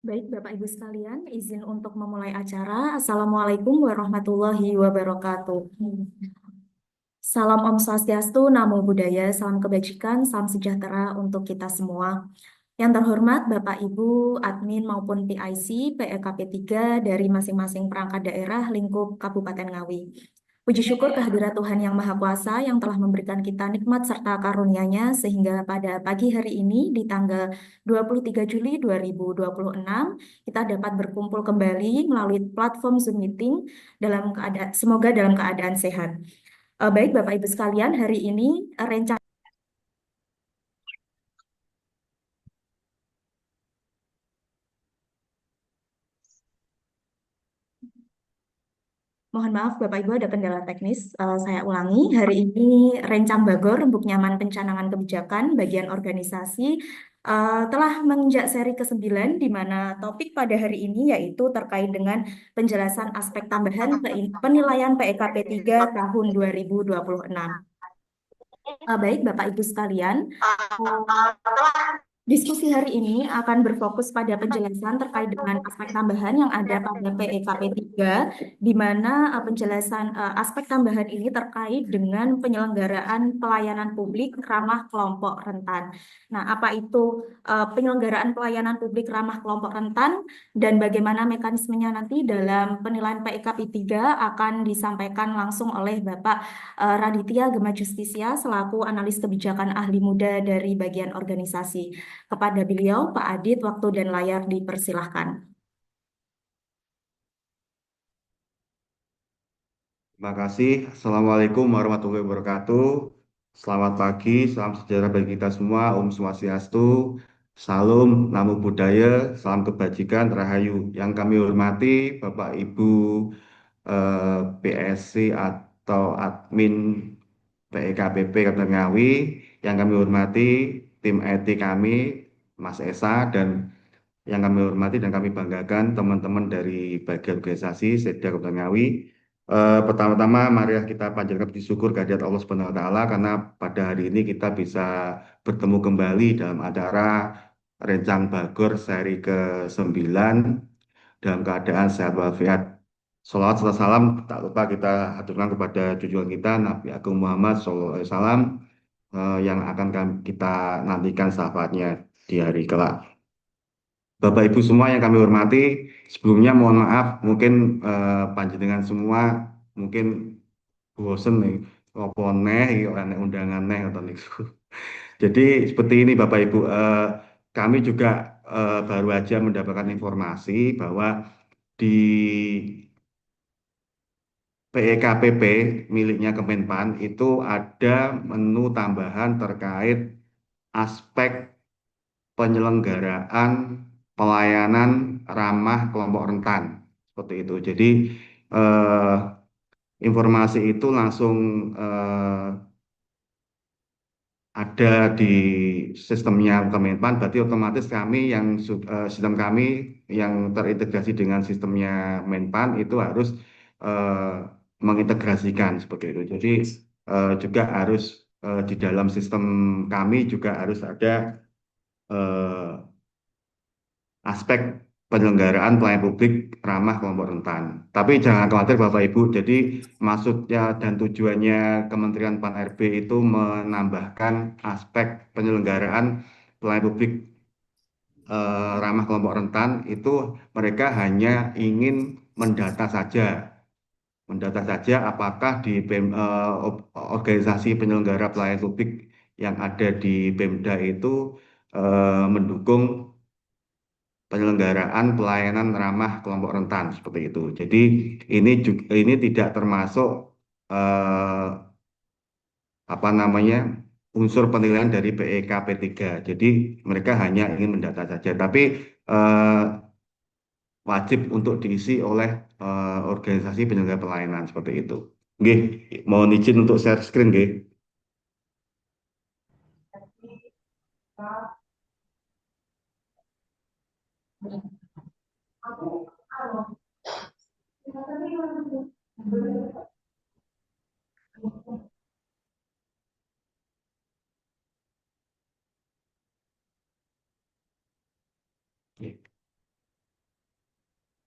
Baik, Bapak Ibu sekalian, izin untuk memulai acara. Assalamualaikum warahmatullahi wabarakatuh. Salam Om Swastiastu, Namo Buddhaya, salam kebajikan, salam sejahtera untuk kita semua. Yang terhormat Bapak Ibu, admin maupun PIC, PEKP 3 dari masing-masing perangkat daerah lingkup Kabupaten Ngawi. Puji syukur kehadirat Tuhan Yang Maha Kuasa yang telah memberikan kita nikmat serta karunia-Nya sehingga pada pagi hari ini di tanggal 23 Juli 2026 kita dapat berkumpul kembali melalui platform Zoom meeting semoga dalam keadaan sehat. Baik Bapak Ibu sekalian, hari ini rencana Mohon maaf, Bapak Ibu ada kendala teknis. Saya ulangi, hari ini Rencang Bagor, Rembuk Nyaman Pencanangan Kebijakan, bagian organisasi, telah menginjak seri ke-9, di mana topik pada hari ini yaitu terkait dengan penjelasan aspek tambahan penilaian PEKP 3 tahun 2026. Baik, Bapak Ibu sekalian, diskusi hari ini akan berfokus pada penjelasan terkait dengan aspek tambahan yang ada pada PEKP 3, di mana penjelasan aspek tambahan ini terkait dengan penyelenggaraan pelayanan publik ramah kelompok rentan. Nah, apa itu penyelenggaraan pelayanan publik ramah kelompok rentan dan bagaimana mekanismenya nanti dalam penilaian PEKP 3 akan disampaikan langsung oleh Bapak Raditya Gema Justisia selaku analis kebijakan ahli muda dari bagian organisasi. Kepada beliau, Pak Adit, waktu dan layar dipersilahkan. Terima kasih. Assalamualaikum warahmatullahi wabarakatuh. Selamat pagi, salam sejahtera bagi kita semua. Om Swastiastu, Salam, Namo Buddhaya, salam kebajikan, Rahayu. Yang kami hormati Bapak Ibu PSC atau admin PEKPP Kabupaten Ngawi. Yang kami hormati tim IT kami, Mas Esa, dan yang kami hormati dan kami banggakan teman-teman dari bagian organisasi Setda Kabupaten Ngawi. Pertama-tama mari kita panjatkan puji syukur kehadirat Allah Subhanahu wa taala karena pada hari ini kita bisa bertemu kembali dalam acara Rencang Bagor seri ke-9 dalam keadaan sehat walafiat. Salawat serta salam tak lupa kita haturkan kepada junjungan kita Nabi Agung Muhammad SAW yang akan kita nantikan syafaatnya di hari kelak. Bapak Ibu semua yang kami hormati, sebelumnya mohon maaf mungkin panjenengan semua mungkin bosen nih, apa neh, iki ora nek undangan neh ngoten niku. Jadi seperti ini Bapak Ibu, kami juga baru aja mendapatkan informasi bahwa di PEKPP miliknya Kemenpan itu ada menu tambahan terkait aspek penyelenggaraan pelayanan ramah kelompok rentan seperti itu. Jadi eh, informasi itu langsung eh, ada di sistemnya Kemenpan, berarti otomatis kami sistem kami yang terintegrasi dengan sistemnya Menpan itu harus eh, mengintegrasikan seperti itu. Jadi juga harus di dalam sistem kami juga harus ada eh, aspek penyelenggaraan pelayanan publik ramah kelompok rentan. Tapi jangan khawatir Bapak Ibu, jadi maksudnya dan tujuannya Kementerian Pan-RB itu menambahkan aspek penyelenggaraan pelayanan publik ramah kelompok rentan itu mereka hanya ingin mendata saja. Mendata saja apakah di organisasi penyelenggara pelayanan publik yang ada di Pemda itu mendukung penyelenggaraan pelayanan ramah kelompok rentan seperti itu. Jadi ini tidak termasuk eh, apa namanya unsur penilaian dari PEKP 3. Jadi mereka hanya ingin mendata saja, tapi eh, wajib untuk diisi oleh organisasi penyelenggara pelayanan seperti itu. Nggih, mohon izin untuk share screen nggih.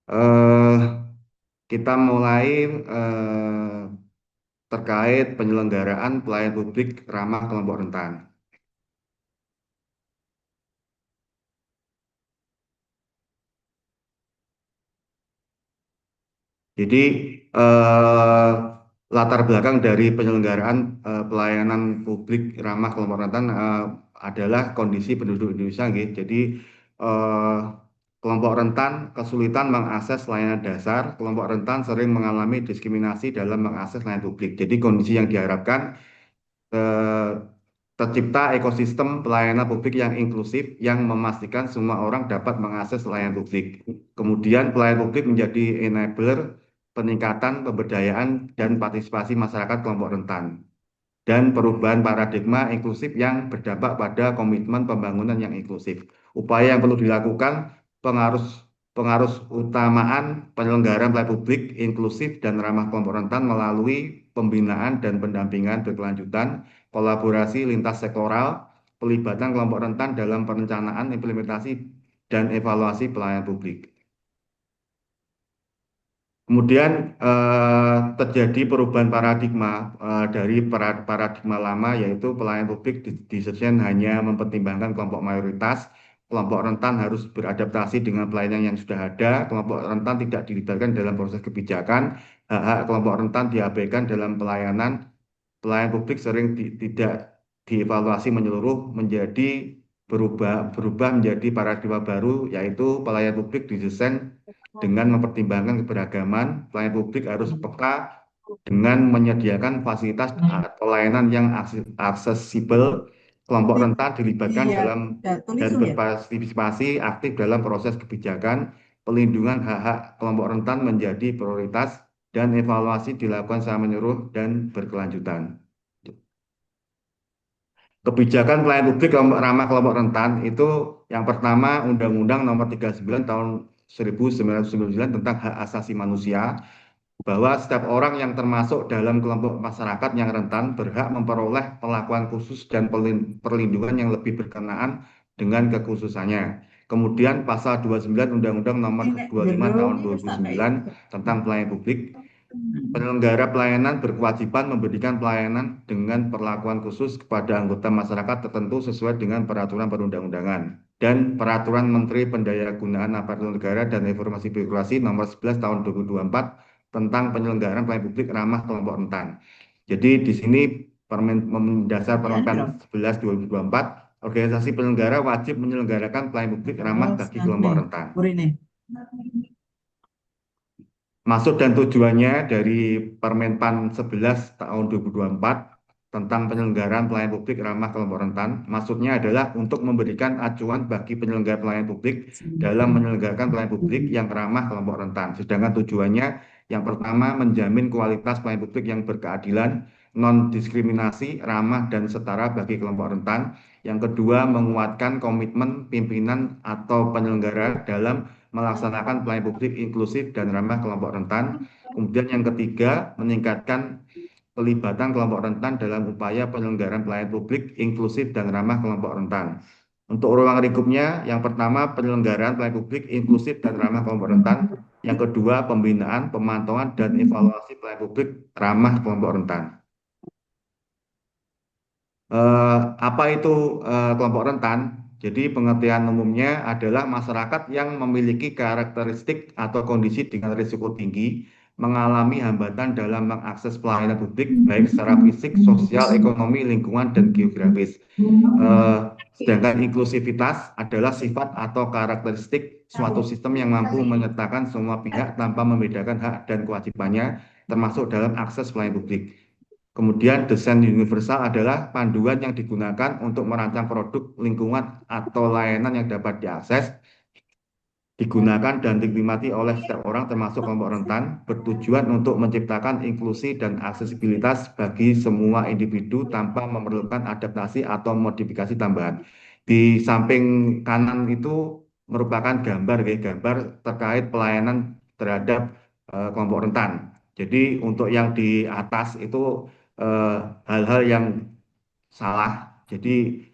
Eh, kita mulai terkait penyelenggaraan pelayanan publik ramah kelompok rentan. Jadi eh, latar belakang dari penyelenggaraan pelayanan publik ramah kelompok rentan adalah kondisi penduduk Indonesia, nggih. Jadi eh, kelompok rentan kesulitan mengakses layanan dasar, kelompok rentan sering mengalami diskriminasi dalam mengakses layanan publik. Jadi kondisi yang diharapkan eh, tercipta ekosistem pelayanan publik yang inklusif yang memastikan semua orang dapat mengakses layanan publik. Kemudian pelayanan publik menjadi enabler peningkatan pemberdayaan dan partisipasi masyarakat kelompok rentan dan perubahan paradigma inklusif yang berdampak pada komitmen pembangunan yang inklusif. Upaya yang perlu dilakukan pengaruh pengaruh utamaan penyelenggaraan pelayanan publik inklusif dan ramah kelompok rentan melalui pembinaan dan pendampingan berkelanjutan, kolaborasi lintas sektoral, pelibatan kelompok rentan dalam perencanaan, implementasi, dan evaluasi pelayanan publik. Kemudian terjadi perubahan paradigma dari paradigma lama yaitu pelayanan publik didesain hanya mempertimbangkan kelompok mayoritas, kelompok rentan harus beradaptasi dengan pelayanan yang sudah ada, kelompok rentan tidak dilibatkan dalam proses kebijakan, hak-hak kelompok rentan diabaikan dalam pelayanan, pelayanan publik sering tidak dievaluasi menyeluruh menjadi berubah menjadi paradigma baru yaitu pelayanan publik didesain dengan mempertimbangkan keberagaman, pelayanan publik harus peka dengan menyediakan fasilitas atau layanan yang aksesibel, kelompok rentan dilibatkan Iya, dalam ya, dan tulisung ya. berpartisipasi aktif dalam proses kebijakan, pelindungan hak-hak kelompok rentan menjadi prioritas, dan evaluasi dilakukan secara menyeluruh dan berkelanjutan. Kebijakan pelayanan publik ramah kelompok rentan itu yang pertama Undang-Undang Nomor 39 Tahun 1999 tentang hak asasi manusia bahwa setiap orang yang termasuk dalam kelompok masyarakat yang rentan berhak memperoleh perlakuan khusus dan perlindungan yang lebih berkenaan dengan kekhususannya. Kemudian pasal 29 Undang-Undang Nomor Ini nek 25 jero Tahun ini wis tak kayak 2009 itu. tentang pelayanan publik. Penyelenggara pelayanan berkewajiban memberikan pelayanan dengan perlakuan khusus kepada anggota masyarakat tertentu sesuai dengan peraturan perundang-undangan dan peraturan Menteri Pendayagunaan Aparatur Negara dan Informasi Birokrasi Nomor 11 Tahun 2024 tentang penyelenggaraan pelayanan publik ramah kelompok rentan. Jadi di sini mendasar Ya, Permen Bro. 11 2024, organisasi penyelenggara wajib menyelenggarakan pelayanan publik ramah Terus bagi anu kelompok nih, rentan. urine. Maksud dan tujuannya dari Permenpan 11 tahun 2024 tentang penyelenggaraan pelayanan publik ramah kelompok rentan, maksudnya adalah untuk memberikan acuan bagi penyelenggara pelayanan publik dalam menyelenggarakan pelayanan publik yang ramah kelompok rentan. Sedangkan tujuannya yang pertama menjamin kualitas pelayanan publik yang berkeadilan, non-diskriminasi, ramah dan setara bagi kelompok rentan. Yang kedua menguatkan komitmen pimpinan atau penyelenggara dalam melaksanakan pelayanan publik inklusif dan ramah kelompok rentan. Kemudian yang ketiga, meningkatkan pelibatan kelompok rentan dalam upaya penyelenggaraan pelayanan publik inklusif dan ramah kelompok rentan. Untuk ruang lingkupnya, yang pertama penyelenggaraan pelayanan publik inklusif dan ramah kelompok rentan. Yang kedua, pembinaan, pemantauan, dan evaluasi pelayanan publik ramah kelompok rentan. Apa itu kelompok rentan? Jadi pengertian umumnya adalah masyarakat yang memiliki karakteristik atau kondisi dengan risiko tinggi mengalami hambatan dalam mengakses pelayanan publik baik secara fisik, sosial, ekonomi, lingkungan, dan geografis. Eh, Sedangkan inklusivitas adalah sifat atau karakteristik suatu sistem yang mampu menyertakan semua pihak tanpa membedakan hak dan kewajibannya termasuk dalam akses pelayanan publik. Kemudian desain universal adalah panduan yang digunakan untuk merancang produk, lingkungan, atau layanan yang dapat diakses, digunakan dan dinikmati oleh setiap orang termasuk kelompok rentan, bertujuan untuk menciptakan inklusi dan aksesibilitas bagi semua individu tanpa memerlukan adaptasi atau modifikasi tambahan. Di samping kanan itu merupakan gambar, ya, gambar terkait pelayanan terhadap kelompok rentan. Jadi untuk yang di atas itu eh, hal-hal yang salah. Jadi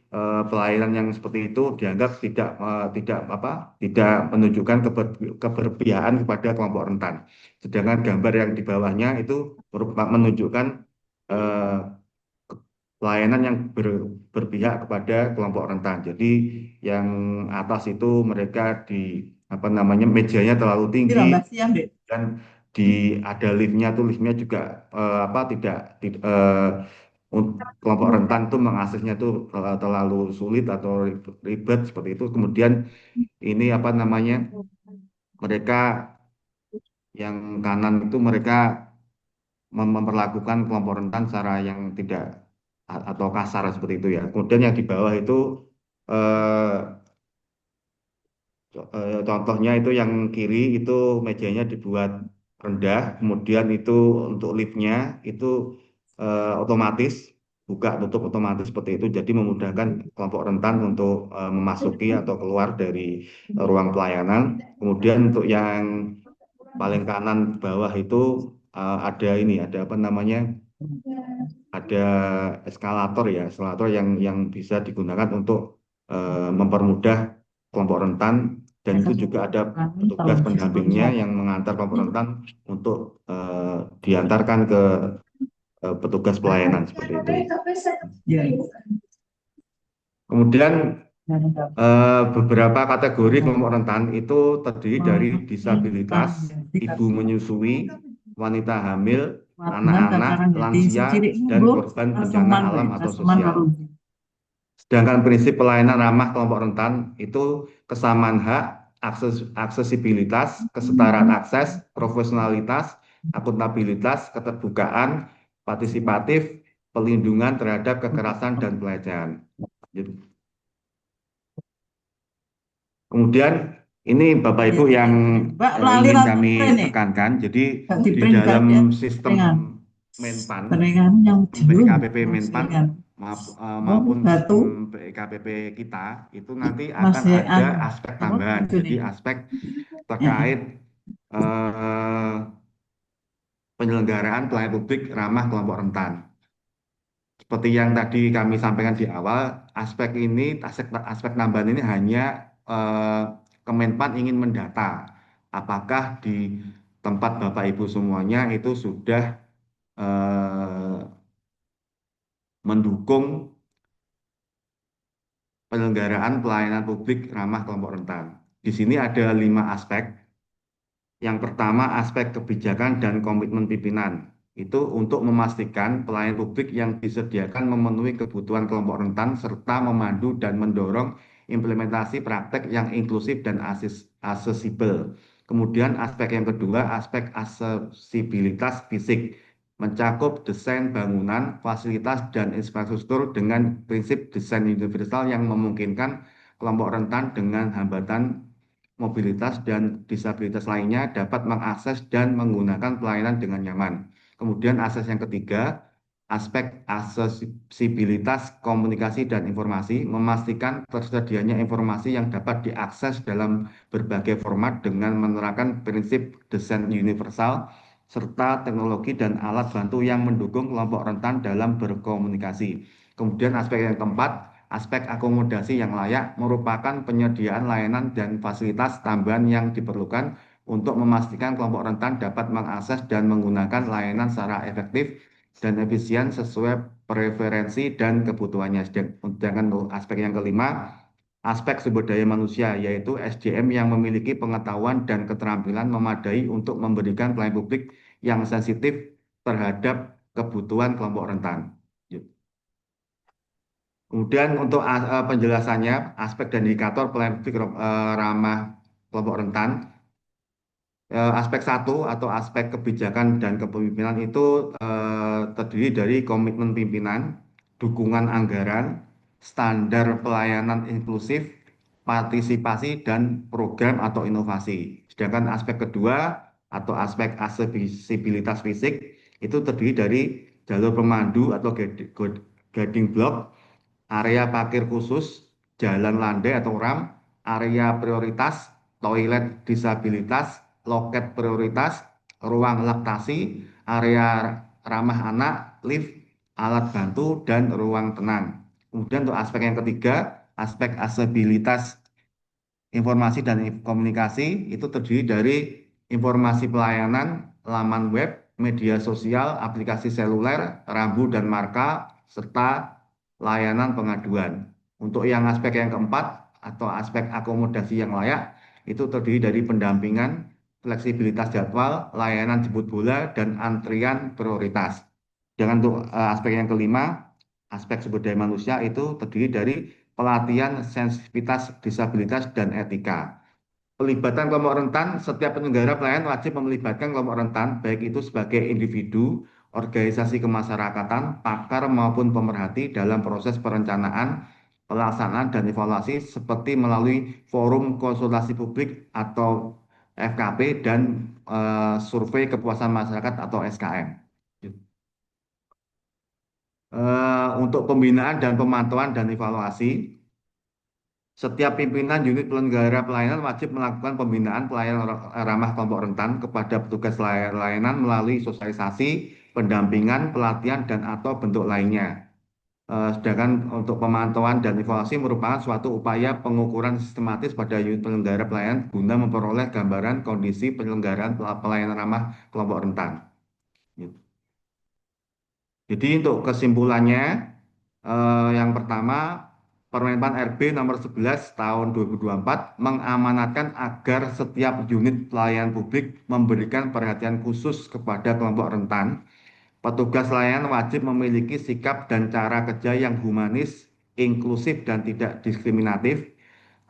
pelayanan yang seperti itu dianggap tidak menunjukkan keberpihakan kepada kelompok rentan. Sedangkan gambar yang di bawahnya itu menunjukkan eh, pelayanan yang berpihak kepada kelompok rentan. Jadi yang atas itu mereka di apa namanya mejanya terlalu tinggi Kira Mbak Siam, Dek. dan di ada liftnya juga apa tidak kelompok rentan itu mengaksesnya itu terlalu sulit atau ribet seperti itu. Kemudian ini apa namanya mereka yang kanan itu mereka memperlakukan kelompok rentan secara yang tidak atau kasar seperti itu ya. Kemudian yang di bawah itu eh, contohnya itu yang kiri itu mejanya dibuat rendah, kemudian itu untuk liftnya itu otomatis buka tutup otomatis seperti itu, jadi memudahkan kelompok rentan untuk memasuki atau keluar dari ruang pelayanan. Kemudian untuk yang paling kanan bawah itu ada ini, ada apa namanya? Ada eskalator yang bisa digunakan untuk mempermudah kelompok rentan dan itu juga ada petugas pendampingnya yang mengantar kelompok rentan untuk diantarkan ke petugas pelayanan seperti itu. Ya, Kemudian beberapa kategori kelompok rentan itu terdiri dari disabilitas, ibu menyusui, wanita hamil, anak-anak, lansia, dan korban bencana alam atau sosial. Sedangkan prinsip pelayanan ramah kelompok rentan itu kesamaan hak, aksesibilitas, kesetaraan akses, profesionalitas, akuntabilitas, keterbukaan, partisipatif, pelindungan terhadap kekerasan dan pelecehan. Kemudian ini Bapak Ibu yang ingin kami tekankan, jadi di dalam sistem Menpan, BKPP Menpan maupun sistem BKPP kita itu nanti akan ada aspek tambahan, jadi aspek terkait penyelenggaraan pelayanan publik ramah kelompok rentan. Seperti yang tadi kami sampaikan di awal, aspek tambahan ini hanya eh, Kemenpan ingin mendata apakah di tempat Bapak Ibu semuanya itu sudah eh, mendukung penyelenggaraan pelayanan publik ramah kelompok rentan. Di sini ada 5 aspek. Yang pertama, aspek kebijakan dan komitmen pimpinan. Itu untuk memastikan pelayanan publik yang disediakan memenuhi kebutuhan kelompok rentan serta memandu dan mendorong implementasi praktek yang inklusif dan aksesibel. Kemudian aspek yang kedua, aspek aksesibilitas fisik, mencakup desain bangunan, fasilitas, dan infrastruktur dengan prinsip desain universal yang memungkinkan kelompok rentan dengan hambatan mobilitas dan disabilitas lainnya dapat mengakses dan menggunakan pelayanan dengan nyaman. Kemudian akses yang ketiga, aspek aksesibilitas komunikasi dan informasi, memastikan tersedianya informasi yang dapat diakses dalam berbagai format dengan menerapkan prinsip desain universal serta teknologi dan alat bantu yang mendukung kelompok rentan dalam berkomunikasi. Kemudian aspek yang keempat, aspek akomodasi yang layak merupakan penyediaan layanan dan fasilitas tambahan yang diperlukan untuk memastikan kelompok rentan dapat mengakses dan menggunakan layanan secara efektif dan efisien sesuai preferensi dan kebutuhannya. Sedangkan aspek yang kelima, aspek sumber daya manusia, yaitu SDM yang memiliki pengetahuan dan keterampilan memadai untuk memberikan pelayanan publik yang sensitif terhadap kebutuhan kelompok rentan. Kemudian untuk penjelasannya, aspek dan indikator pelayanan publik ramah kelompok rentan, aspek satu atau aspek kebijakan dan kepemimpinan itu terdiri dari komitmen pimpinan, dukungan anggaran, standar pelayanan inklusif, partisipasi, dan program atau inovasi. Sedangkan aspek kedua atau aspek aksesibilitas fisik itu terdiri dari jalur pemandu atau guiding block, area parkir khusus, jalan landai atau RAM, area prioritas, toilet disabilitas, loket prioritas, ruang laktasi, area ramah anak, lift, alat bantu, dan ruang tenang. Kemudian untuk aspek yang ketiga, aspek aksesibilitas informasi dan komunikasi itu terdiri dari informasi pelayanan, laman web, media sosial, aplikasi seluler, rambu dan marka, serta layanan pengaduan. Untuk yang aspek yang keempat atau aspek akomodasi yang layak itu terdiri dari pendampingan, fleksibilitas jadwal, layanan jemput bola, dan antrian prioritas. Dengan untuk aspek yang kelima, aspek sumber daya manusia itu terdiri dari pelatihan sensitivitas, disabilitas, dan etika. Pelibatan kelompok rentan, setiap penyelenggara pelayanan wajib melibatkan kelompok rentan, baik itu sebagai individu, organisasi kemasyarakatan, pakar maupun pemerhati dalam proses perencanaan, pelaksanaan, dan evaluasi seperti melalui forum konsultasi publik atau FKP dan survei kepuasan masyarakat atau SKM. Untuk pembinaan dan pemantauan dan evaluasi, setiap pimpinan unit penyelenggara pelayanan wajib melakukan pembinaan pelayanan ramah kelompok rentan kepada petugas layanan melalui sosialisasi, pendampingan, pelatihan, dan atau bentuk lainnya. Sedangkan untuk pemantauan dan evaluasi merupakan suatu upaya pengukuran sistematis pada unit penyelenggara pelayanan guna memperoleh gambaran kondisi penyelenggaraan pelayanan ramah kelompok rentan. Gitu. Jadi untuk kesimpulannya, yang pertama, Permenpan RB nomor 11 tahun 2024 mengamanatkan agar setiap unit pelayanan publik memberikan perhatian khusus kepada kelompok rentan. Petugas layanan wajib memiliki sikap dan cara kerja yang humanis, inklusif, dan tidak diskriminatif.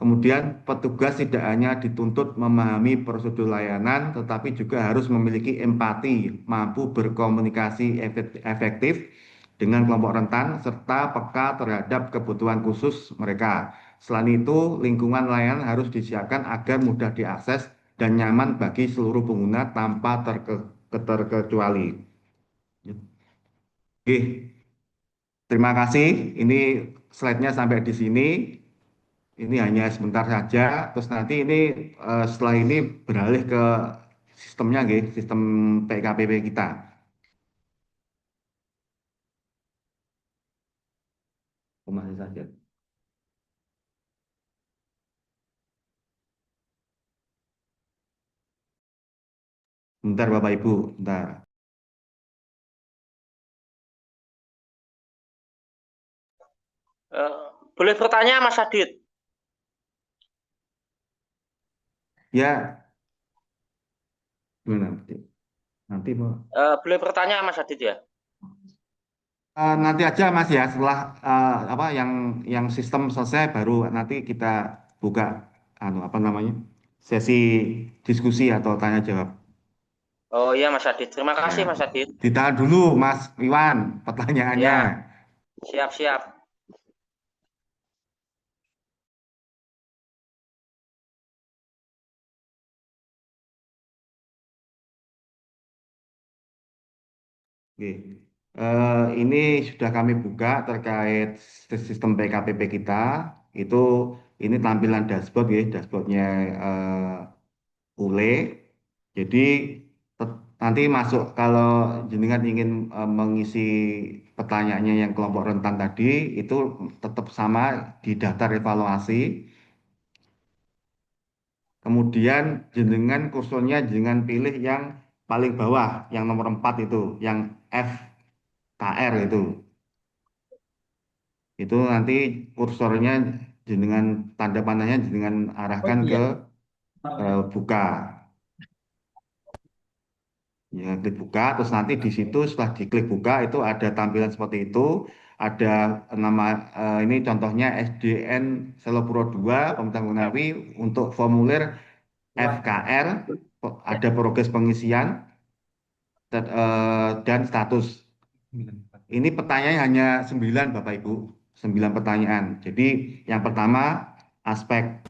Kemudian petugas tidak hanya dituntut memahami prosedur layanan, tetapi juga harus memiliki empati, mampu berkomunikasi efektif dengan kelompok rentan, serta peka terhadap kebutuhan khusus mereka. Selain itu, lingkungan layanan harus disiapkan agar mudah diakses dan nyaman bagi seluruh pengguna tanpa terkecuali. Oke, terima kasih. Ini slide-nya sampai di sini. Ini hanya sebentar saja. Terus nanti ini setelah ini beralih ke sistemnya, nggih, sistem PKPP kita. Oh, masih saja. Bentar Bapak Ibu, bentar. Eh, Boleh bertanya, Mas Adit? Ya, gimana? Nanti Pak. Boleh bertanya, Mas Adit ya? Nanti aja Mas ya, setelah apa yang sistem selesai baru nanti kita buka apa namanya? Sesi diskusi atau tanya jawab. Oh iya, Mas Adit. Terima Ya. kasih, Mas Adit. Ditahan dulu Mas Iwan pertanyaannya. Ya, siap-siap. Oke. Ini sudah kami buka terkait sistem PKPP kita. Itu ini tampilan dashboard ya, dashboardnya ULE. Jadi nanti masuk kalau jenengan ingin mengisi pertanyaannya yang kelompok rentan tadi, itu tetap sama di daftar evaluasi. Kemudian jenengan kursornya jenengan pilih yang paling bawah, yang nomor 4 itu, yang FKR itu. Itu nanti kursornya jenengan tanda panahnya jenengan arahkan ke buka. Ya, klik buka, terus nanti di situ setelah diklik buka itu ada tampilan seperti itu. Ada nama ini contohnya SDN Selopuro 2 Pematang Gunawi untuk formulir FKR, ada progres pengisian dan status. Ini pertanyaannya hanya 9 Bapak Ibu, 9 pertanyaan. Jadi yang pertama aspek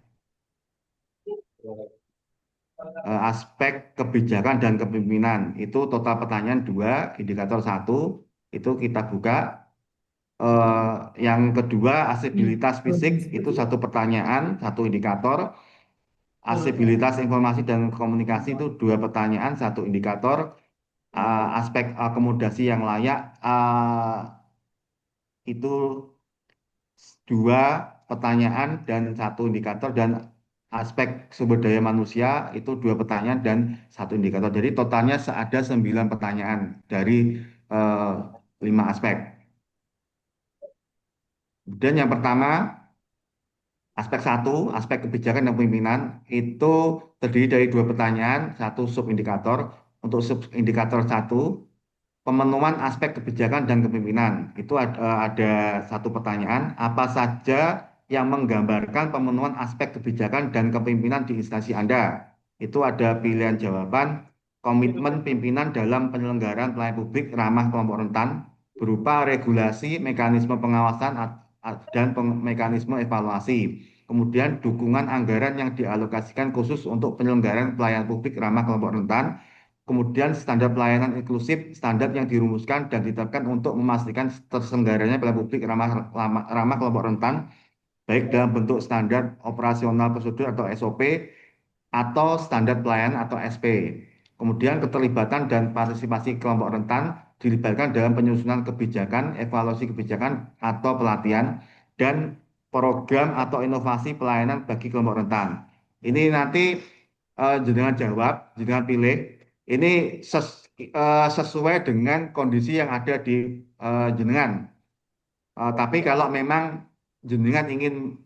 aspek kebijakan dan kepemimpinan itu total pertanyaan 2, indikator 1 itu kita buka. Yang kedua aksesibilitas fisik itu satu pertanyaan, satu indikator. Aksesibilitas informasi dan komunikasi itu 2 pertanyaan, satu indikator. Aspek akomodasi yang layak itu dua pertanyaan dan satu indikator, dan aspek sumber daya manusia itu dua pertanyaan dan satu indikator. Jadi totalnya ada 9 pertanyaan dari eh, 5 aspek. Dan yang pertama, aspek satu, aspek kebijakan dan pemimpinan, itu terdiri dari dua pertanyaan, satu subindikator. Untuk subindikator satu, pemenuhan aspek kebijakan dan kepemimpinan. Itu ada satu pertanyaan, apa saja yang menggambarkan pemenuhan aspek kebijakan dan kepemimpinan di instansi Anda? Itu ada pilihan jawaban, komitmen pimpinan dalam penyelenggaraan pelayanan publik ramah kelompok rentan, berupa regulasi, mekanisme pengawasan, dan mekanisme evaluasi. Kemudian dukungan anggaran yang dialokasikan khusus untuk penyelenggaraan pelayanan publik ramah kelompok rentan. Kemudian standar pelayanan inklusif, standar yang dirumuskan dan ditetapkan untuk memastikan terselenggaranya pelayanan publik ramah kelompok rentan, baik dalam bentuk standar operasional prosedur atau SOP, atau standar pelayanan atau SP. Kemudian keterlibatan dan partisipasi kelompok rentan dilibatkan dalam penyusunan kebijakan, evaluasi kebijakan atau pelatihan, dan program atau inovasi pelayanan bagi kelompok rentan. Ini nanti jenengan jawab, jenengan pilih. Ini sesuai dengan kondisi yang ada di jenengan. Tapi kalau memang jenengan ingin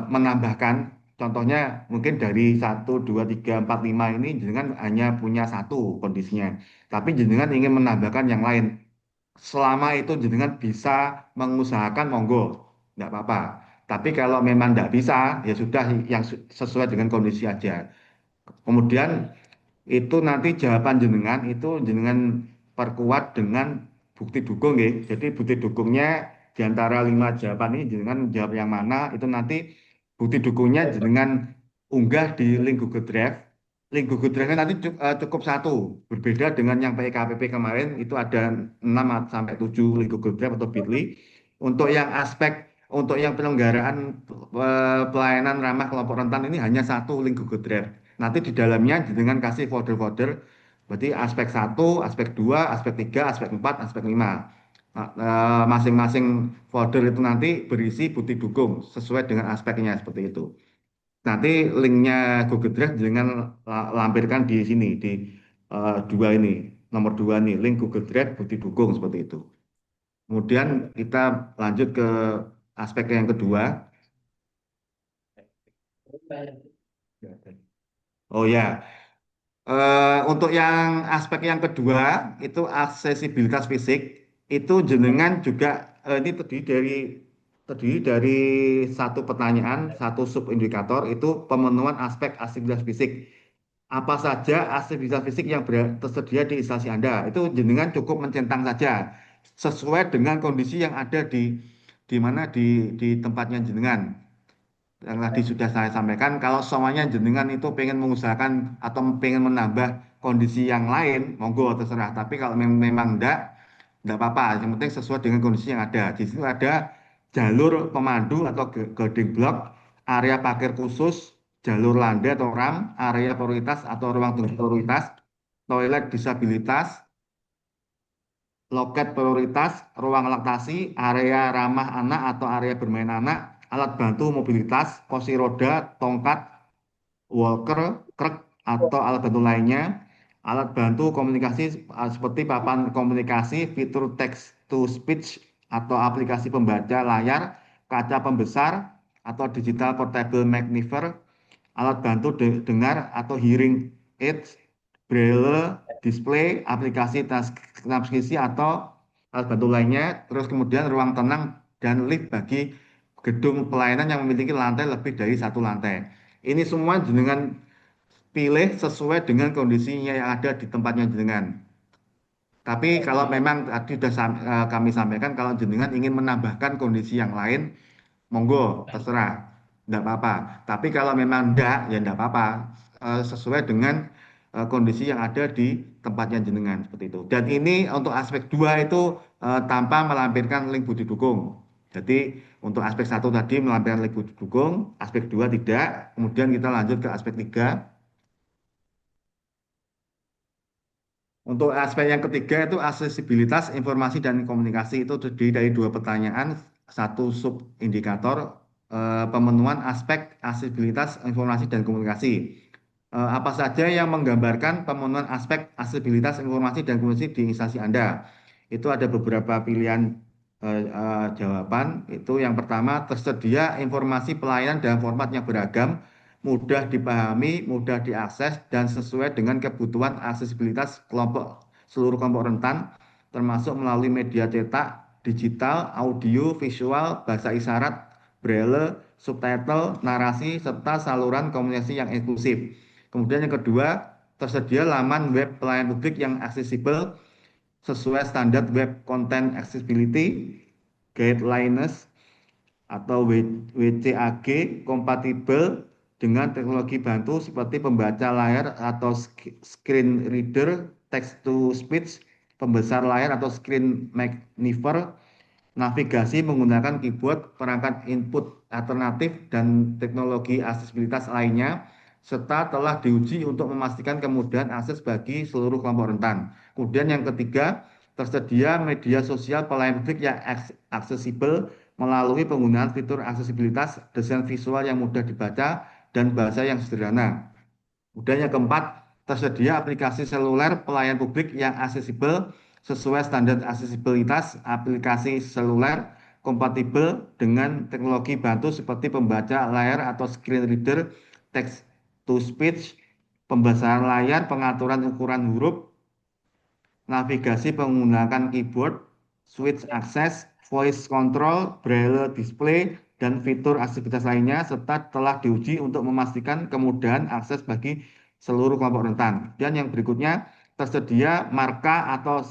menambahkan, contohnya mungkin dari 1, 2, 3, 4, 5 ini jenengan hanya punya satu kondisinya. Tapi jenengan ingin menambahkan yang lain. Selama itu jenengan bisa mengusahakan, monggo, nggak apa-apa. Tapi kalau memang nggak bisa, ya sudah yang sesuai dengan kondisi aja. Kemudian itu nanti jawaban jenengan itu jenengan perkuat dengan bukti dukung ya. Jadi bukti dukungnya di antara 5 jawaban ini jenengan jawab yang mana, itu nanti bukti dukungnya jenengan unggah di link Google Drive. Link Google Drive-nya nanti cukup satu. Berbeda dengan yang PKPP kemarin itu ada 6 sampai 7 link Google Drive atau Bitly. Untuk yang penyelenggaraan pelayanan ramah kelompok rentan ini hanya satu link Google Drive. Nanti di dalamnya dengan kasih folder-folder, berarti aspek satu, aspek 2, aspek 3, aspek 4, aspek 5. Nah, masing-masing folder itu nanti berisi bukti dukung sesuai dengan aspeknya seperti itu. Nanti linknya Google Drive dengan lampirkan di sini di dua ini, nomor 2 nih, link Google Drive bukti dukung seperti itu. Kemudian kita lanjut ke aspek yang kedua. Oh ya, untuk yang aspek yang kedua itu aksesibilitas fisik, itu jenengan juga ini terdiri dari satu pertanyaan, satu subindikator, itu pemenuhan aspek aksesibilitas fisik. Apa saja aksesibilitas fisik yang tersedia di instansi Anda? Itu jenengan cukup mencentang saja sesuai dengan kondisi yang ada di mana di tempatnya jenengan. Yang tadi sudah saya sampaikan, kalau semuanya jenengan itu pengen mengusahakan atau pengen menambah kondisi yang lain, monggo terserah. Tapi kalau memang enggak apa-apa. Yang penting sesuai dengan kondisi yang ada. Di situ ada jalur pemandu atau guiding block, area parkir khusus, jalur landai atau ram, area prioritas atau ruang tunggu prioritas, toilet disabilitas, loket prioritas, ruang laktasi, area ramah anak atau area bermain anak, alat bantu mobilitas, kursi roda, tongkat, walker, krek, atau alat bantu lainnya, alat bantu komunikasi seperti papan komunikasi, fitur text to speech atau aplikasi pembaca layar, kaca pembesar atau digital portable magnifier, alat bantu dengar atau hearing aids, braille, display, aplikasi transkripsi atau alat bantu lainnya, terus kemudian ruang tenang dan lift bagi gedung pelayanan yang memiliki lantai lebih dari satu lantai. Ini semua jenengan pilih sesuai dengan kondisinya yang ada di tempatnya jenengan. Tapi kalau memang tadi sudah kami sampaikan, kalau jenengan ingin menambahkan kondisi yang lain, monggo, terserah, enggak apa-apa. Tapi kalau memang enggak, ya enggak apa-apa. Sesuai dengan kondisi yang ada di tempatnya jenengan seperti itu. Dan ini untuk aspek 2 itu tanpa melampirkan link bukti dukung. Jadi untuk aspek satu tadi melampirkan link bukti dukung, aspek 2 tidak. Kemudian kita lanjut ke aspek 3. Untuk aspek yang ketiga itu aksesibilitas informasi dan komunikasi, itu terdiri dari dua pertanyaan, satu subindikator pemenuhan aspek aksesibilitas informasi dan komunikasi. Apa saja yang menggambarkan pemenuhan aspek aksesibilitas informasi dan komunikasi di instansi Anda? Itu ada beberapa pilihan jawaban. Itu yang pertama, tersedia informasi pelayanan dalam format yang beragam, mudah dipahami, mudah diakses, dan sesuai dengan kebutuhan aksesibilitas seluruh kelompok rentan, termasuk melalui media cetak, digital, audio, visual, bahasa isyarat, braille, subtitle, narasi, serta saluran komunikasi yang inklusif. Kemudian yang kedua, tersedia laman web pelayanan publik yang aksesibel sesuai standar Web Content Accessibility Guidelines atau WCAG, kompatibel dengan teknologi bantu seperti pembaca layar atau screen reader, text to speech, pembesar layar atau screen magnifier, navigasi menggunakan keyboard, perangkat input alternatif, dan teknologi aksesibilitas lainnya, serta telah diuji untuk memastikan kemudahan akses bagi seluruh kelompok rentan. Kemudian yang ketiga, tersedia media sosial pelayanan publik yang aksesibel melalui penggunaan fitur aksesibilitas, desain visual yang mudah dibaca, dan bahasa yang sederhana. Kemudian yang keempat, tersedia aplikasi seluler pelayan publik yang aksesibel sesuai standar aksesibilitas aplikasi seluler kompatibel dengan teknologi bantu seperti pembaca layar atau screen reader, text to speech, pembesaran layar, pengaturan ukuran huruf, navigasi menggunakan keyboard, switch access, voice control, braille display, dan fitur aksesibilitas lainnya, serta telah diuji untuk memastikan kemudahan akses bagi seluruh kelompok rentan. Dan yang berikutnya, tersedia marka atau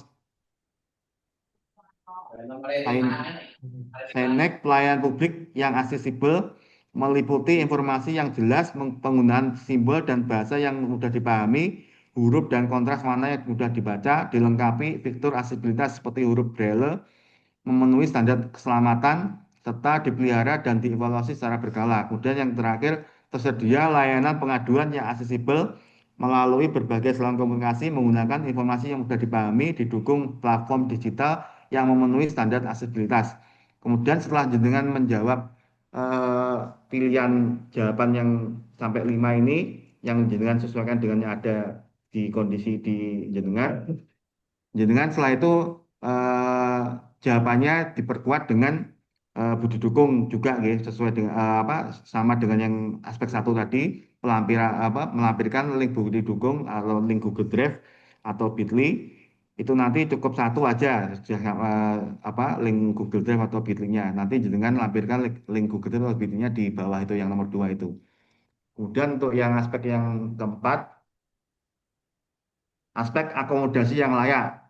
Sinek pelayanan publik yang aksesibel meliputi informasi yang jelas, penggunaan simbol dan bahasa yang mudah dipahami, huruf dan kontras warna yang mudah dibaca, dilengkapi fitur aksesibilitas seperti huruf braille, memenuhi standar keselamatan, serta dipelihara dan dievaluasi secara berkala. Kemudian yang terakhir, tersedia layanan pengaduan yang aksesibel melalui berbagai saluran komunikasi menggunakan informasi yang mudah dipahami, didukung platform digital yang memenuhi standar aksesibilitas. Kemudian setelah jenengan menjawab pilihan jawaban yang sampai 5 ini, yang jenengan sesuaikan dengan yang ada di kondisi di jenengan, jenengan setelah itu eh, jawabannya diperkuat dengan budi dukung juga nggih, sesuai dengan apa sama dengan yang aspek satu tadi, melampirkan link bukti dukung atau link Google Drive atau Bitly. Itu nanti cukup satu aja link Google Drive atau Bitly-nya. Nanti jenengan lampirkan link Google Drive atau Bitly-nya di bawah itu yang nomor 2 itu. Kemudian untuk yang aspek yang keempat, aspek akomodasi yang layak.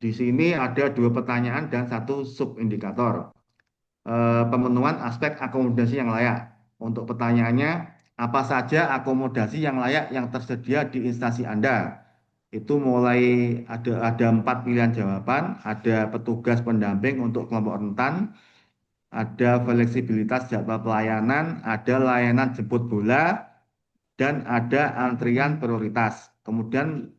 Di sini ada dua pertanyaan dan satu subindikator. Pemenuhan aspek akomodasi yang layak. Untuk pertanyaannya, apa saja akomodasi yang layak yang tersedia di instansi Anda? Itu mulai ada 4 pilihan jawaban, ada petugas pendamping untuk kelompok rentan, ada fleksibilitas jadwal pelayanan, ada layanan jemput bola, dan ada antrian prioritas. Kemudian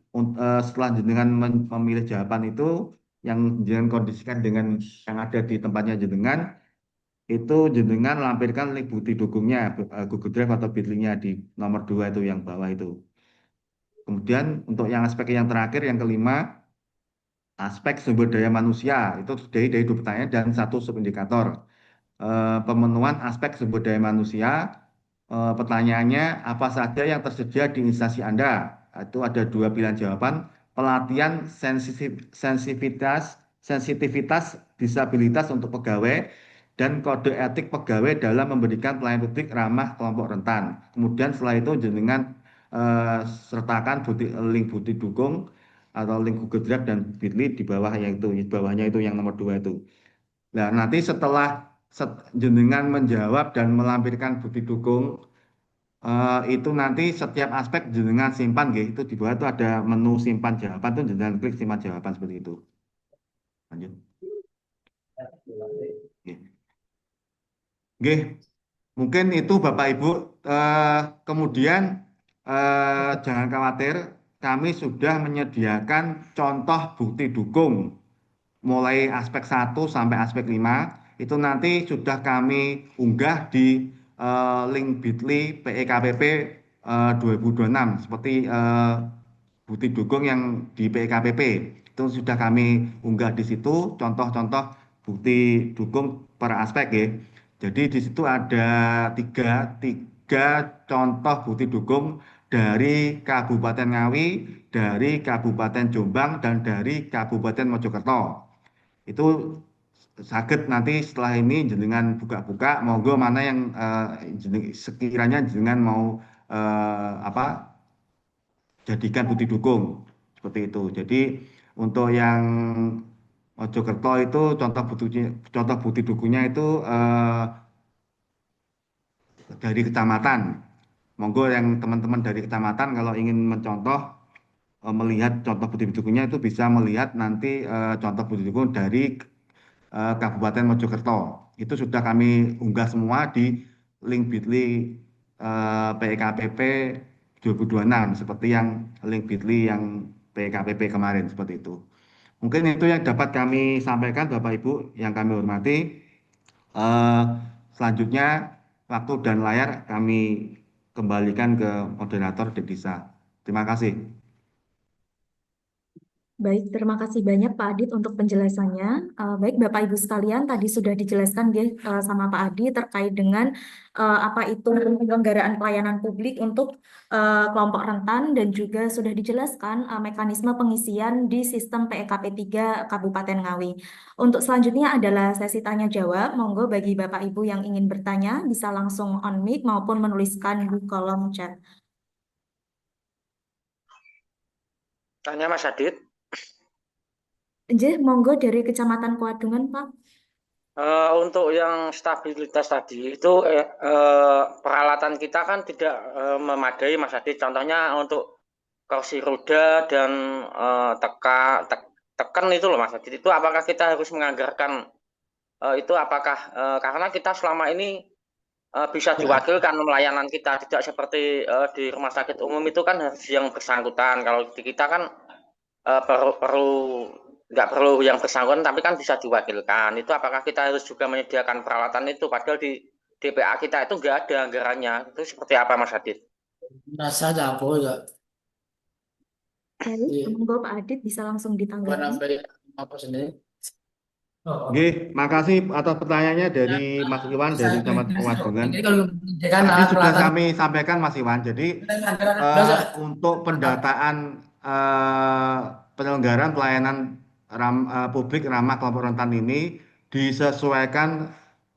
setelah jenengan memilih jawaban itu, yang jenengan kondisikan dengan yang ada di tempatnya jenengan, itu jenengan lampirkan link bukti dukungnya, Google Drive atau Bitly-nya di nomor 2 itu yang bawah itu. Kemudian untuk yang aspek yang terakhir, yang kelima, aspek sumber daya manusia, itu dari 2 pertanyaan dan satu subindikator. Pemenuhan aspek sumber daya manusia, pertanyaannya apa saja yang tersedia di instansi Anda? Itu ada 2 pilihan jawaban, pelatihan sensitivitas disabilitas untuk pegawai, dan kode etik pegawai dalam memberikan pelayanan publik ramah kelompok rentan. Kemudian setelah itu jenengan sertakan link bukti dukung atau link Google Drive dan Bitly di bawah, yang itu di bawahnya itu yang nomor 2 itu. Nah, nanti setelah jenengan menjawab dan melampirkan bukti dukung, itu nanti setiap aspek jenengan simpan gitu. Itu di bawah itu ada menu simpan jawaban, tuh jenengan klik simpan jawaban seperti itu. Lanjut. Oke. Oke. Mungkin itu Bapak Ibu. Kemudian jangan khawatir, kami sudah menyediakan contoh bukti dukung mulai aspek 1 sampai aspek 5. itu nanti sudah kami unggah di link bit.ly PEKPP 2026 seperti bukti dukung yang di PEKPP itu sudah kami unggah di situ contoh-contoh bukti dukung per aspek ya. Jadi di situ ada tiga contoh bukti dukung dari Kabupaten Ngawi, dari Kabupaten Jombang, dan dari Kabupaten Mojokerto. Itu saged nanti setelah ini jenengan buka-buka, monggo mana yang sekiranya jenengan mau apa jadikan bukti dukung seperti itu. Jadi untuk yang Mojokerto itu contoh bukti dukungnya itu dari kecamatan. Monggo yang teman-teman dari kecamatan kalau ingin mencontoh melihat contoh bukti dukungnya itu bisa melihat nanti contoh bukti dukung dari Kabupaten Mojokerto. Itu sudah kami unggah semua di link bit.ly PKPP 2026 seperti yang link bit.ly yang PKPP kemarin seperti itu. Mungkin itu yang dapat kami sampaikan Bapak Ibu yang kami hormati. Eh, Selanjutnya waktu dan layar kami kembalikan ke moderator Dedisa. Terima kasih. Baik, terima kasih banyak Pak Adit untuk penjelasannya. Baik, Bapak Ibu sekalian, tadi sudah dijelaskan sama Pak Adi terkait dengan apa itu penyelenggaraan pelayanan publik untuk kelompok rentan dan juga sudah dijelaskan mekanisme pengisian di sistem PEKP 3 Kabupaten Ngawi. Untuk selanjutnya adalah sesi tanya jawab. Monggo bagi Bapak Ibu yang ingin bertanya bisa langsung on mic maupun menuliskan di kolom chat. Tanya Mas Adit. Monggo dari Kecamatan Kuadungan, Pak. Untuk yang stabilitas tadi itu peralatan kita kan tidak memadai Mas Adit. Contohnya untuk kursi roda dan tekan itu loh Mas Adit. Itu apakah kita harus menganggarkan itu apakah karena kita selama ini bisa diwakilkan pelayanan kita tidak seperti di rumah sakit umum itu kan harus yang bersangkutan. Kalau di kita kan perlu nggak perlu yang bersangkutan tapi kan bisa diwakilkan. Itu apakah kita harus juga menyediakan peralatan itu padahal di DPA kita itu nggak ada anggarannya. Itu seperti apa Mas Adit? Rasanya boleh. Baik, Iya. monggo Pak Adit bisa langsung ditanggapi. Warna baik apa sendiri? Oke, makasih atas pertanyaannya dari Mas Iwan dari Kecamatan Wadungan. Jadi kalau menyediakan Tadi alat sudah peralatan kami sampaikan Mas Iwan. Jadi untuk pendataan eh, penyelenggaraan pelayanan publik ramah kelompok rentan ini disesuaikan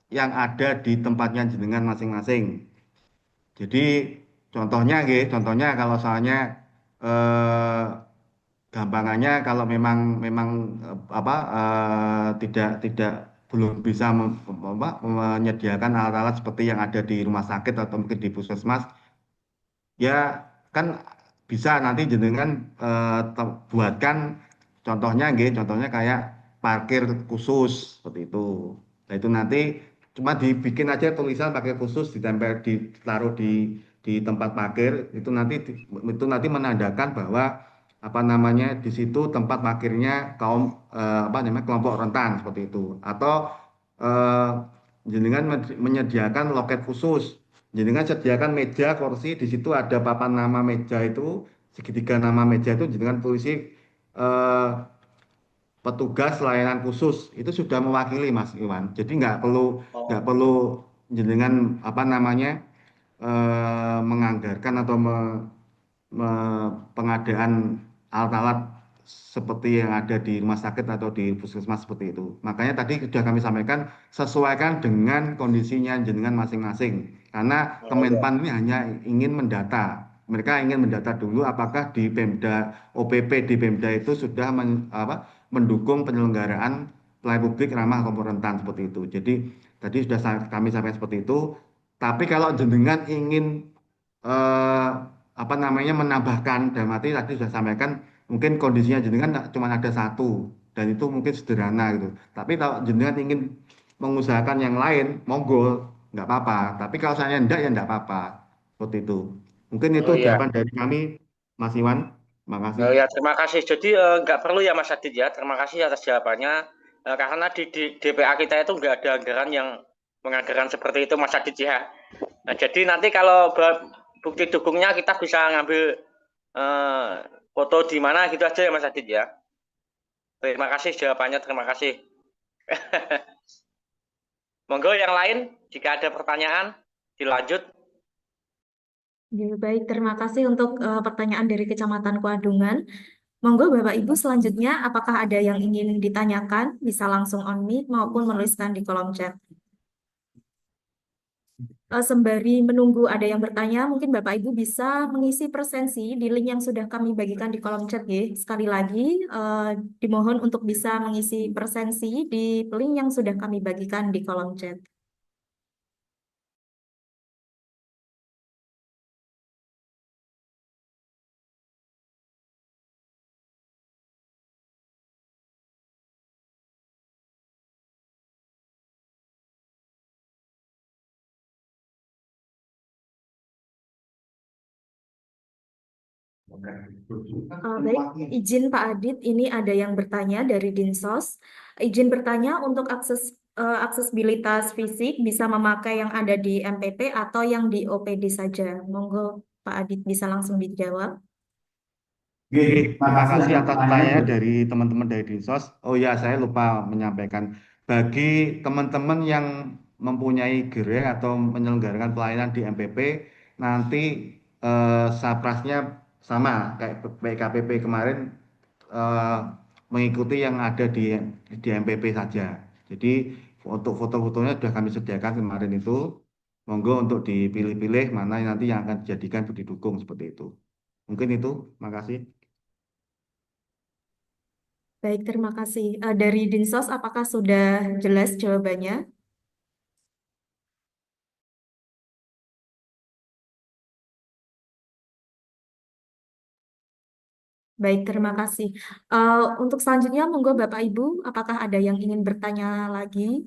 yang ada di tempatnya jenengan masing-masing. Jadi contohnya kalau soalnya eh, gampangannya kalau memang apa tidak belum bisa menyediakan alat-alat seperti yang ada di rumah sakit atau mungkin di puskesmas ya kan bisa nanti jenengan buatkan contohnya kayak parkir khusus seperti itu. Nah itu nanti cuma dibikin aja tulisan pakai khusus ditempel ditaruh di tempat parkir itu nanti menandakan bahwa apa namanya di situ tempat parkirnya kaum apa namanya kelompok rentan seperti itu atau eh, jenengan menyediakan loket khusus. Jenengan sediakan meja, kursi, di situ ada papan nama meja itu, segitiga nama meja itu jenengan tulis eh, petugas layanan khusus itu sudah mewakili Mas Iwan. Jadi nggak perlu jenengan apa namanya menganggarkan atau pengadaan alat-alat seperti yang ada di rumah sakit atau di puskesmas seperti itu. Makanya tadi sudah kami sampaikan sesuaikan dengan kondisinya jenengan masing-masing. Karena Kemenpan ini hanya ingin mendata. Mereka ingin mendata dulu apakah di Pemda OPP di Pemda itu sudah mendukung penyelenggaraan pelayanan publik ramah kelompok rentan seperti itu. Jadi tadi sudah kami sampaikan seperti itu. Tapi kalau jenengan ingin eh, apa namanya menambahkan dalam arti tadi sudah sampaikan mungkin kondisinya jenengan cuma ada satu dan itu mungkin sederhana gitu. Tapi kalau jenengan ingin mengusahakan yang lain, monggo nggak apa-apa. Tapi kalau saya enggak ya enggak apa-apa. Seperti itu. Mungkin itu Oh iya. jawaban dari kami, Mas Iwan. Oh Makasih. ya, terima kasih. Jadi nggak perlu ya Mas Adit ya. Terima kasih atas jawabannya. Karena di DPA kita itu nggak ada anggaran yang menganggaran seperti itu Mas Adit ya. Nah, jadi nanti kalau bukti dukungnya kita bisa ngambil foto di mana gitu aja ya Mas Adit ya. Terima kasih jawabannya, terima kasih. Monggo yang lain, jika ada pertanyaan, dilanjut. Ya, baik, terima kasih untuk pertanyaan dari Kecamatan Kuadungan. Monggo Bapak Ibu selanjutnya, apakah ada yang ingin ditanyakan? Bisa langsung on mic maupun menuliskan di kolom chat. Sembari menunggu ada yang bertanya, mungkin Bapak Ibu bisa mengisi presensi di link yang sudah kami bagikan di kolom chat ya. Sekali lagi, dimohon untuk bisa mengisi presensi di link yang sudah kami bagikan di kolom chat. Baik, izin Pak Adit, ini ada yang bertanya dari Dinsos. Izin bertanya untuk aksesibilitas fisik bisa memakai yang ada di MPP atau yang di OPD saja. Monggo Pak Adit bisa langsung dijawab. Oke, terima kasih atas pertanyaannya dari teman-teman dari Dinsos. Oh ya, saya lupa menyampaikan bagi teman-teman yang mempunyai gerai atau menyelenggarakan pelayanan di MPP, nanti saprasnya sama kayak PKPP kemarin, eh, mengikuti yang ada di MPP saja. Jadi untuk foto-fotonya sudah kami sediakan kemarin itu. Monggo untuk dipilih-pilih mana nanti yang akan dijadikan bukti dukung seperti itu. Mungkin itu, makasih. Baik, terima kasih. Dari Dinsos, apakah sudah jelas jawabannya? Baik, terima kasih. Untuk selanjutnya, monggo Bapak Ibu, apakah ada yang ingin bertanya lagi?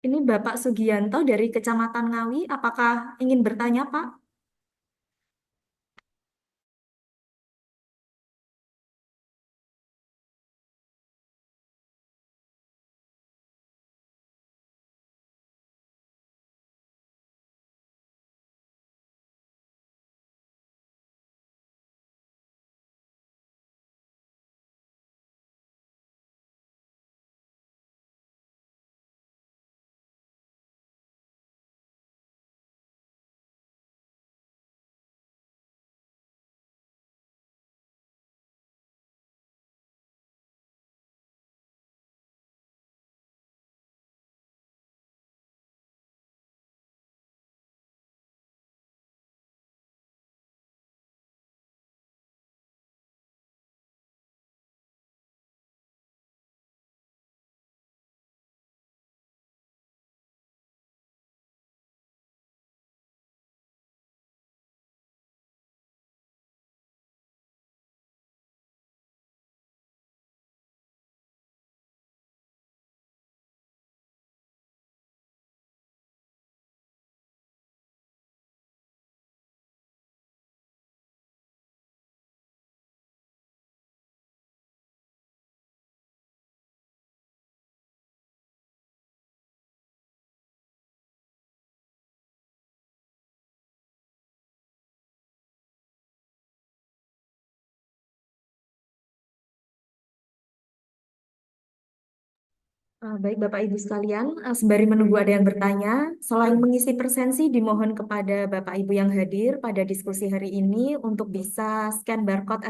Ini Bapak Sugianto dari Kecamatan Ngawi, apakah ingin bertanya, Pak? Baik, Bapak Ibu sekalian, sembari menunggu ada yang bertanya, selain mengisi presensi, dimohon kepada Bapak Ibu yang hadir pada diskusi hari ini untuk bisa scan barcode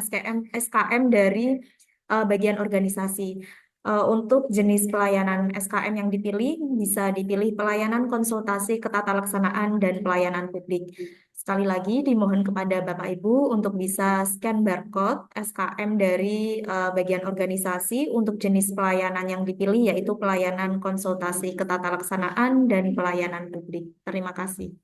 SKM dari bagian organisasi. Untuk jenis pelayanan SKM yang dipilih, bisa dipilih pelayanan konsultasi ketatalaksanaan dan pelayanan publik. Sekali lagi, dimohon kepada Bapak Ibu untuk bisa scan barcode SKM dari bagian organisasi untuk jenis pelayanan yang dipilih, yaitu pelayanan konsultasi ketatalaksanaan dan pelayanan publik. Terima kasih.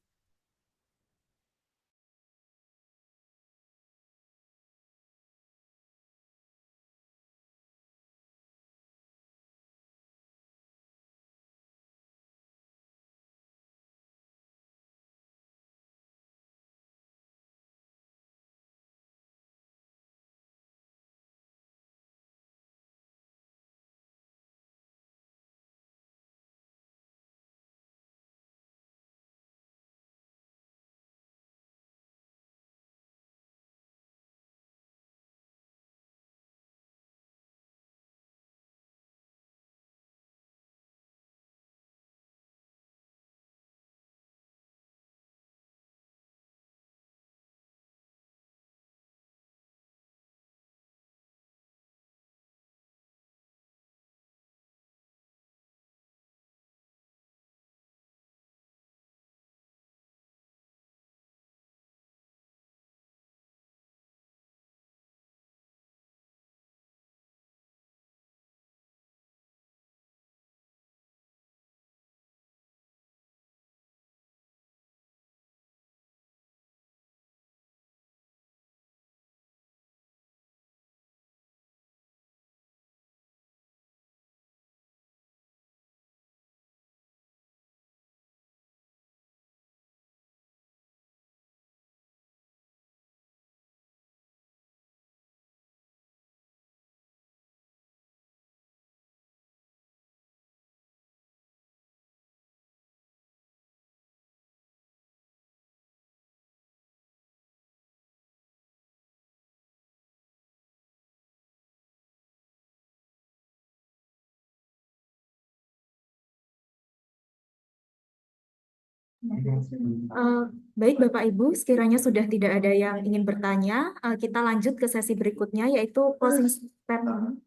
Eh, Baik Bapak Ibu, sekiranya sudah tidak ada yang ingin bertanya, kita lanjut ke sesi berikutnya yaitu closing statement.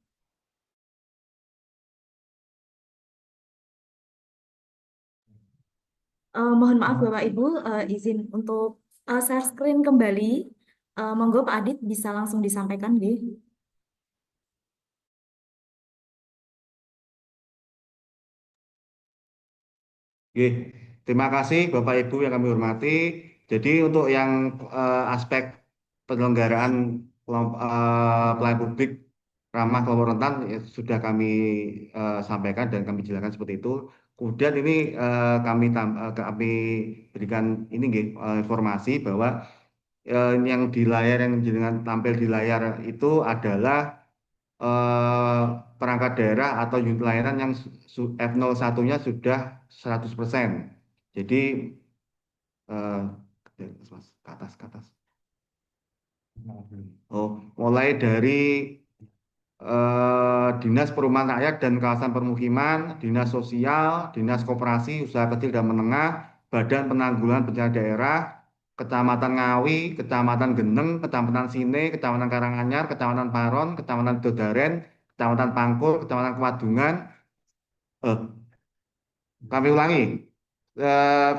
Mohon maaf Bapak Ibu, izin untuk share screen kembali. Monggo Pak Adit bisa langsung disampaikan, nggih. Oke, terima kasih Bapak Ibu yang kami hormati. Jadi untuk yang aspek penyelenggaraan pelayanan publik ramah kelompok rentan sudah kami sampaikan dan kami jelaskan seperti itu. Kemudian ini kami berikan ini nggih, informasi bahwa yang di layar yang dengan tampil di layar itu adalah eh, perangkat daerah atau unit layanan yang F01-nya sudah 100%. Jadi eh, Mas, ke atas. Oh, mulai dari Dinas Perumahan Rakyat dan Kawasan Permukiman, Dinas Sosial, Dinas Koperasi, Usaha Kecil dan Menengah, Badan Penanggulangan Bencana Daerah, Kecamatan Ngawi, Kecamatan Geneng, Kecamatan Sine, Kecamatan Karanganyar, Kecamatan Paron, Kecamatan Dodaren, Kecamatan Pangkur, Kecamatan Kewadungan, kami ulangi,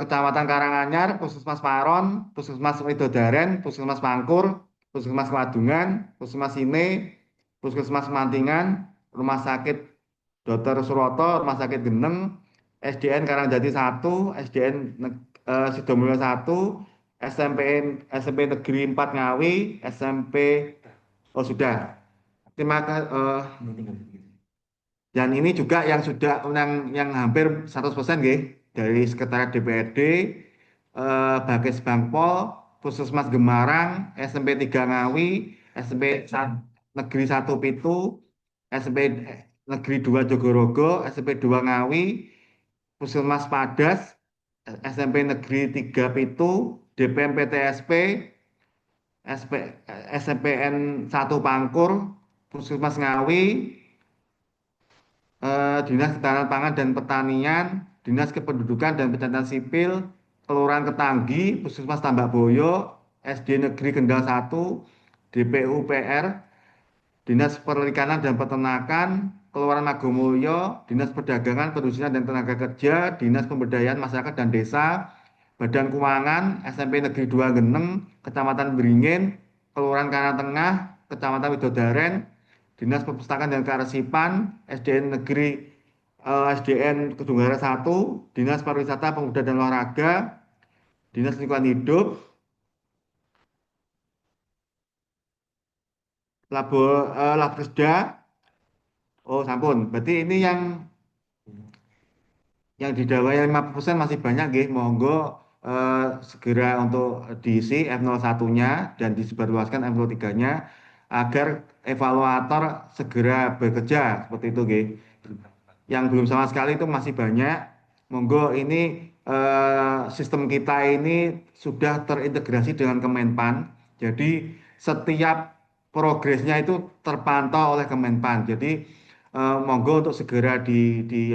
Kecamatan Karanganyar, Puskesmas Paron, Puskesmas Widodaren, Puskesmas Pangkur, Puskesmas Kewadungan, Puskesmas Sine, Puskesmas Mantingan, Rumah Sakit Dr. Suroto, Rumah Sakit Geneng, SDN Karangjati 1, SDN Sidomulyo 1, SMP Negeri 4 Ngawi, SMP, oh sudah. Terima kasih. Dan ini juga yang sudah yang hampir 100% nggih, dari Sekretariat DPRD, Bakes Bangpol, Puskesmas Gemarang, SMP 3 Ngawi, Negeri 1 Pitu, SMP Negeri 2 Jogorogo, SMP 2 Ngawi, Puskesmas Padas, SMP Negeri 3 Pitu, DPM PTSP, SPN 1 Pangkur, Puskesmas Ngawi, Dinas Ketahanan Pangan dan Pertanian, Dinas Kependudukan dan Pencatatan Sipil, Kelurahan Ketanggi, Puskesmas Tambak Boyo, SD Negeri Kendal 1, DPU PR, Dinas Perikanan dan Peternakan, Kelurahan Magomulyo, Dinas Perdagangan, Perindustrian dan Tenaga Kerja, Dinas Pemberdayaan Masyarakat dan Desa, Badan Keuangan, SMP Negeri 2 Geneng, Kecamatan Beringin, Kelurahan Karangtengah, Kecamatan Widodaren, Dinas Perpustakaan dan Kearsipan, SDN Kedungara 1, Dinas Pariwisata Pemuda dan Olahraga, Dinas Lingkungan Hidup, Labkesda. Oh, sampun. Berarti ini yang di Dawai 50% masih banyak nggih. Monggo segera untuk diisi F01-nya dan disebarluaskan F03-nya agar evaluator segera bekerja seperti itu nggih. Yang belum sama sekali itu masih banyak. Monggo ini sistem kita ini sudah terintegrasi dengan Kemenpan. Jadi setiap progresnya itu terpantau oleh Kemenpan. Jadi monggo untuk segera diisi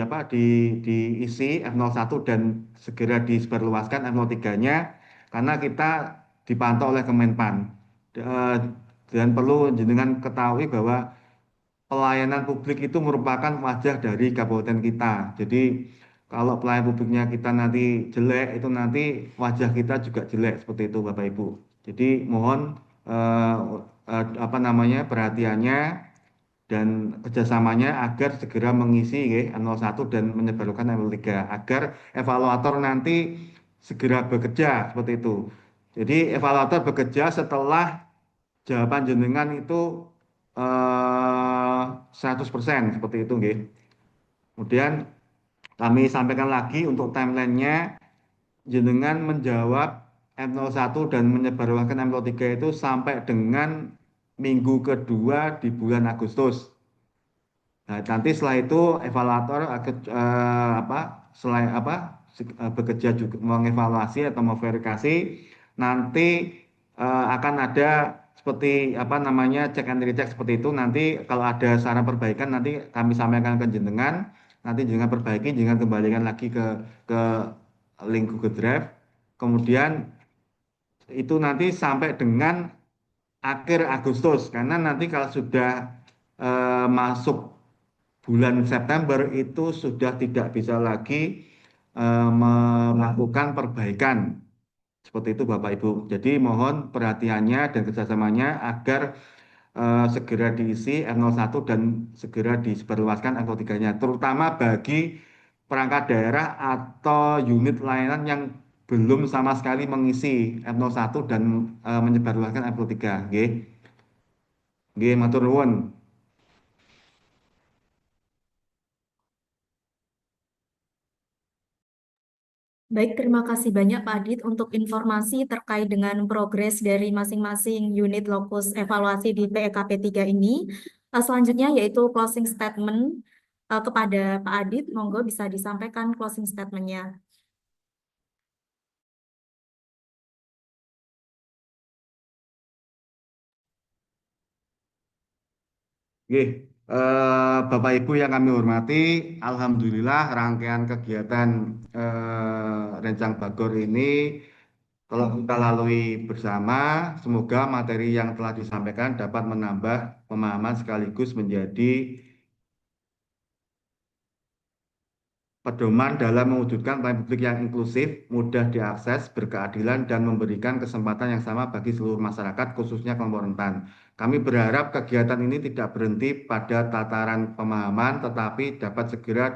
F01 dan segera disebarluaskan F03-nya karena kita dipantau oleh Kemenpan. Eh, dan perlu jenengan ketahui bahwa pelayanan publik itu merupakan wajah dari kabupaten kita. Jadi kalau pelayanan publiknya kita nanti jelek, itu nanti wajah kita juga jelek seperti itu Bapak Ibu. Jadi mohon eh, apa namanya perhatiannya dan kerjasamanya agar segera mengisi N01 dan menyebarkan N03 agar evaluator nanti segera bekerja seperti itu. Jadi evaluator bekerja setelah jawaban jenengan itu 100% seperti itu nggih. Kemudian kami sampaikan lagi untuk timelinenya jenengan menjawab M01 dan menyebarluaskan M03 itu sampai dengan minggu kedua di bulan Agustus. Nah, nanti setelah itu evaluator akan apa selain apa bekerja juga mengevaluasi atau memverifikasi nanti akan ada seperti apa namanya cek and recheck seperti itu nanti kalau ada saran perbaikan nanti kami sampaikan ke jenengan nanti jenengan perbaiki jenengan kembalikan lagi ke link Google Drive. Kemudian itu nanti sampai dengan akhir Agustus, karena nanti kalau sudah masuk bulan September itu sudah tidak bisa lagi melakukan perbaikan. Seperti itu Bapak Ibu. Jadi mohon perhatiannya dan kerjasamanya agar segera diisi F01 dan segera disebarluaskan F03-nya, terutama bagi perangkat daerah atau unit layanan yang belum sama sekali mengisi F01 dan menyebarluaskan F03. Nggih. Nggih, matur nuwun. Baik, terima kasih banyak Pak Adit untuk informasi terkait dengan progres dari masing-masing unit lokus evaluasi di PEKP 3 ini. Selanjutnya yaitu closing statement kepada Pak Adit. Monggo bisa disampaikan closing statementnya. Nggih, Bapak Ibu yang kami hormati, alhamdulillah rangkaian kegiatan Rencang Bagor ini telah kita lalui bersama. Semoga materi yang telah disampaikan dapat menambah pemahaman sekaligus menjadi pedoman dalam mewujudkan pelayanan publik yang inklusif, mudah diakses, berkeadilan, dan memberikan kesempatan yang sama bagi seluruh masyarakat, khususnya kelompok rentan. Kami berharap kegiatan ini tidak berhenti pada tataran pemahaman, tetapi dapat segera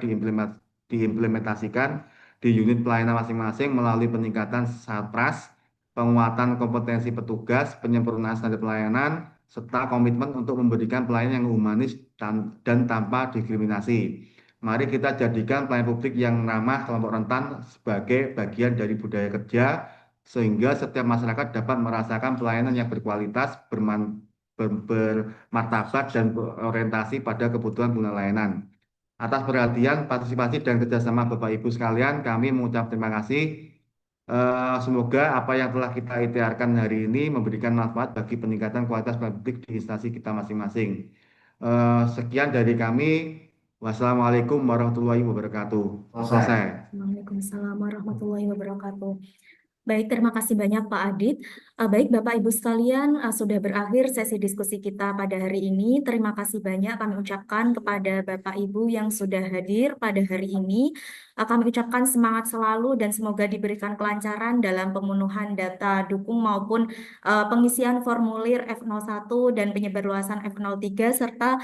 diimplementasikan di unit pelayanan masing-masing melalui peningkatan satras, penguatan kompetensi petugas, penyempurnaan standar pelayanan, serta komitmen untuk memberikan pelayanan yang humanis dan tanpa diskriminasi. Mari kita jadikan pelayanan publik yang ramah kelompok rentan sebagai bagian dari budaya kerja, sehingga setiap masyarakat dapat merasakan pelayanan yang berkualitas, bermartabat, dan berorientasi pada kebutuhan guna layanan. Atas perhatian, partisipasi, dan kerjasama Bapak Ibu sekalian, kami mengucap terima kasih. Semoga apa yang telah kita ikhtiarkan hari ini memberikan manfaat bagi peningkatan kualitas pelayanan publik di instansi kita masing-masing. Sekian dari kami. Wassalamualaikum warahmatullahi wabarakatuh. Selesai. Waalaikumsalam warahmatullahi wabarakatuh. Baik, terima kasih banyak Pak Adit. Baik, Bapak Ibu sekalian, sudah berakhir sesi diskusi kita pada hari ini. Terima kasih banyak kami ucapkan kepada Bapak Ibu yang sudah hadir pada hari ini. Kami ucapkan semangat selalu dan semoga diberikan kelancaran dalam pemenuhan data dukung maupun pengisian formulir F01 dan penyebarluasan F03 serta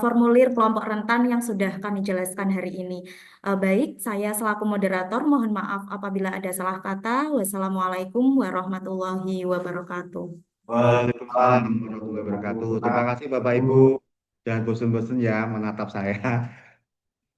formulir kelompok rentan yang sudah kami jelaskan hari ini. Baik, saya selaku moderator mohon maaf apabila ada salah kata. Wassalamualaikum warahmatullahi wabarakatuh. Waalaikumsalam warahmatullahi wabarakatuh. Terima kasih Bapak Ibu. Jangan bosan-bosan ya menatap saya.